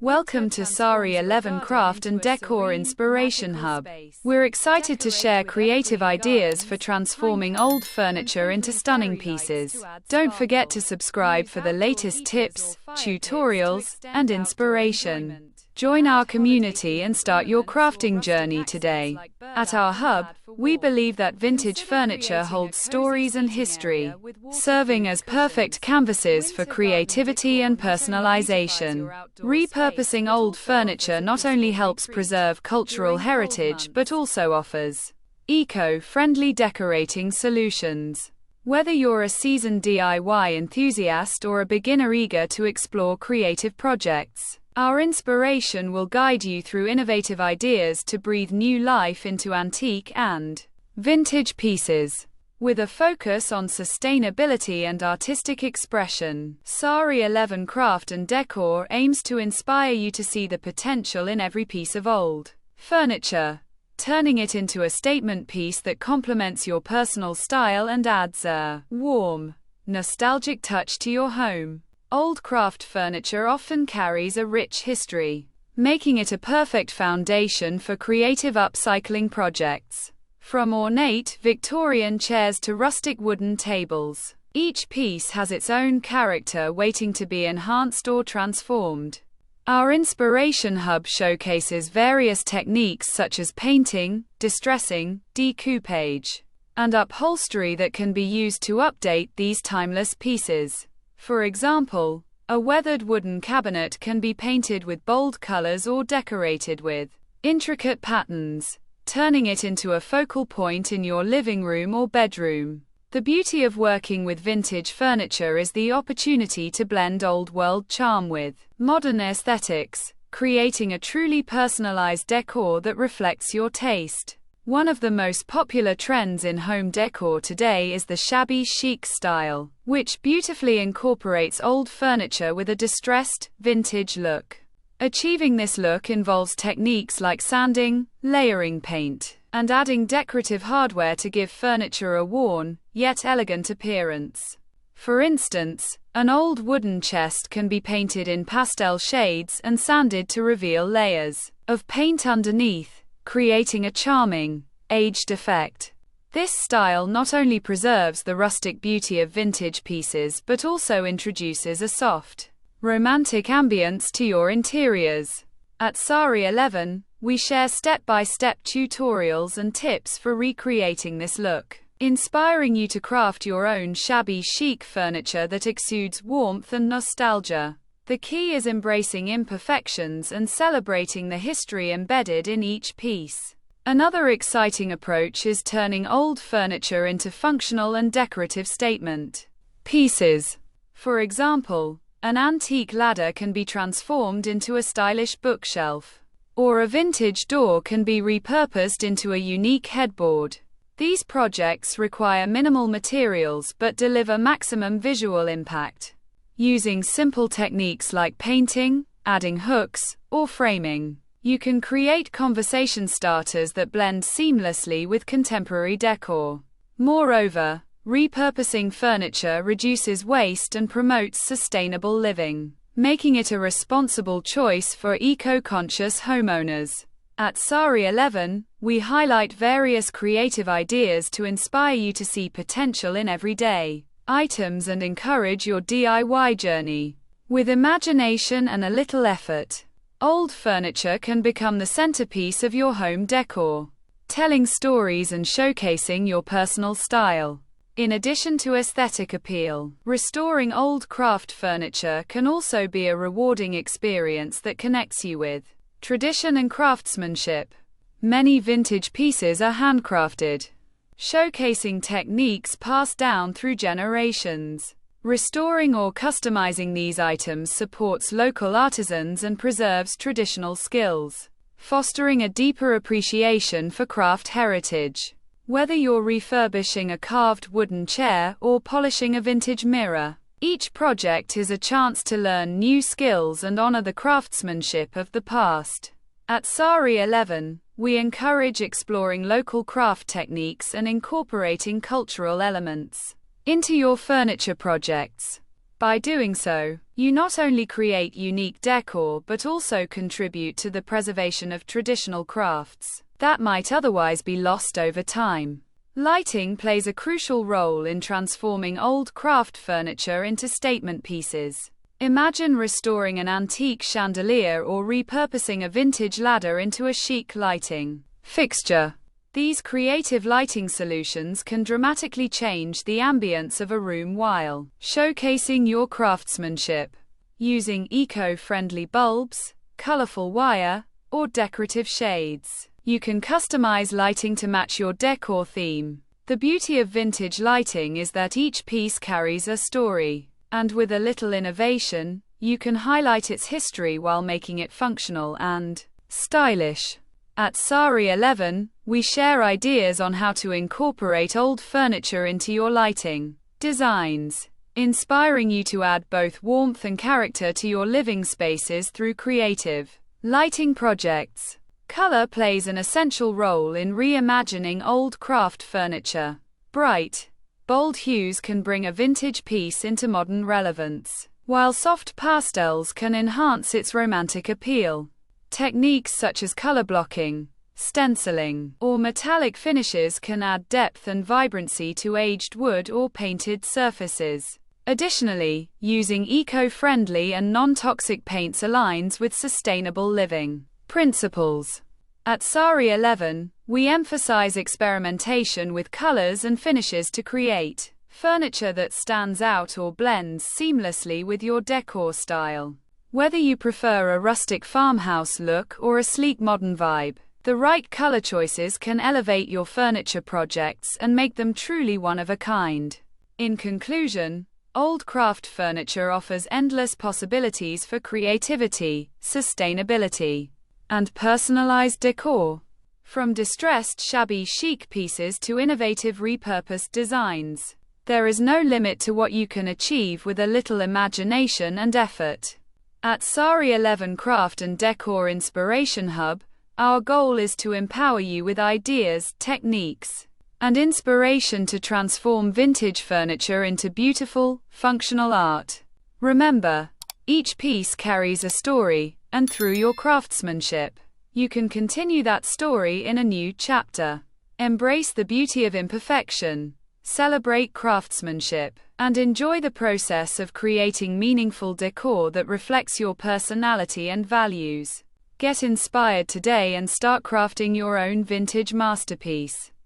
Welcome to Sari 11 Craft and Decor Inspiration Hub. We're excited to share creative ideas for transforming old furniture into stunning pieces. Don't forget to subscribe for the latest tips, tutorials, and inspiration. Join our community and start your crafting journey today. At our hub, we believe that vintage furniture holds stories and history, serving as perfect canvases for creativity and personalization. Repurposing old furniture not only helps preserve cultural heritage but also offers eco-friendly decorating solutions. Whether you're a seasoned DIY enthusiast or a beginner eager to explore creative projects, our inspiration will guide you through innovative ideas to breathe new life into antique and vintage pieces. With a focus on sustainability and artistic expression, Sari 11 Craft and Decor aims to inspire you to see the potential in every piece of old furniture, turning it into a statement piece that complements your personal style and adds a warm, nostalgic touch to your home. Old craft furniture often carries a rich history, making it a perfect foundation for creative upcycling projects. From ornate Victorian chairs to rustic wooden tables, each piece has its own character waiting to be enhanced or transformed. Our Inspiration Hub showcases various techniques such as painting, distressing, decoupage, and upholstery that can be used to update these timeless pieces. For example, a weathered wooden cabinet can be painted with bold colors or decorated with intricate patterns, turning it into a focal point in your living room or bedroom. The beauty of working with vintage furniture is the opportunity to blend old-world charm with modern aesthetics, creating a truly personalized decor that reflects your taste. One of the most popular trends in home decor today is the shabby chic style, which beautifully incorporates old furniture with a distressed, vintage look. Achieving this look involves techniques like sanding, layering paint, and adding decorative hardware to give furniture a worn, yet elegant appearance. For instance, an old wooden chest can be painted in pastel shades and sanded to reveal layers of paint underneath, creating a charming, aged effect. This style not only preserves the rustic beauty of vintage pieces but also introduces a soft, romantic ambience to your interiors. At Sari 11, we share step-by-step tutorials and tips for recreating this look, inspiring you to craft your own shabby chic furniture that exudes warmth and nostalgia. The key is embracing imperfections and celebrating the history embedded in each piece. Another exciting approach is turning old furniture into functional and decorative statement pieces. For example, an antique ladder can be transformed into a stylish bookshelf, or a vintage door can be repurposed into a unique headboard. These projects require minimal materials but deliver maximum visual impact. Using simple techniques like painting, adding hooks, or framing, you can create conversation starters that blend seamlessly with contemporary decor. Moreover, repurposing furniture reduces waste and promotes sustainable living, making it a responsible choice for eco-conscious homeowners. At Sari 11, we highlight various creative ideas to inspire you to see potential in everyday items and encourage your DIY journey. With imagination and a little effort, old furniture can become the centerpiece of your home decor, telling stories and showcasing your personal style. In addition to aesthetic appeal, restoring old craft furniture can also be a rewarding experience that connects you with tradition and craftsmanship. Many vintage pieces are handcrafted, showcasing techniques passed down through generations. Restoring or customizing these items supports local artisans and preserves traditional skills, fostering a deeper appreciation for craft heritage. Whether you're refurbishing a carved wooden chair or polishing a vintage mirror, each project is a chance to learn new skills and honor the craftsmanship of the past. At Sari 11, we encourage exploring local craft techniques and incorporating cultural elements into your furniture projects. By doing so, you not only create unique decor but also contribute to the preservation of traditional crafts that might otherwise be lost over time. Lighting plays a crucial role in transforming old craft furniture into statement pieces. Imagine restoring an antique chandelier or repurposing a vintage ladder into a chic lighting fixture. These creative lighting solutions can dramatically change the ambience of a room while showcasing your craftsmanship. Using eco-friendly bulbs, colorful wire, or decorative shades, you can customize lighting to match your decor theme. The beauty of vintage lighting is that each piece carries a story, and with a little innovation, you can highlight its history while making it functional and stylish. At Sari 11, we share ideas on how to incorporate old furniture into your lighting designs, inspiring you to add both warmth and character to your living spaces through creative lighting projects. Color plays an essential role in reimagining old craft furniture. Bright, bold hues can bring a vintage piece into modern relevance, while soft pastels can enhance its romantic appeal. Techniques such as color blocking, stenciling, or metallic finishes can add depth and vibrancy to aged wood or painted surfaces. Additionally, using eco-friendly and non-toxic paints aligns with sustainable living principles. At Sari 11, we emphasize experimentation with colors and finishes to create furniture that stands out or blends seamlessly with your decor style. Whether you prefer a rustic farmhouse look or a sleek modern vibe, the right color choices can elevate your furniture projects and make them truly one of a kind. In conclusion, old craft furniture offers endless possibilities for creativity, sustainability, and personalized decor. From distressed shabby chic pieces to innovative repurposed designs, there is no limit to what you can achieve with a little imagination and effort. At Sari 11 Craft and Decor Inspiration Hub, our goal is to empower you with ideas, techniques, and inspiration to transform vintage furniture into beautiful, functional art. Remember, each piece carries a story, and through your craftsmanship, you can continue that story in a new chapter. Embrace the beauty of imperfection, celebrate craftsmanship, and enjoy the process of creating meaningful decor that reflects your personality and values. Get inspired today and start crafting your own vintage masterpiece.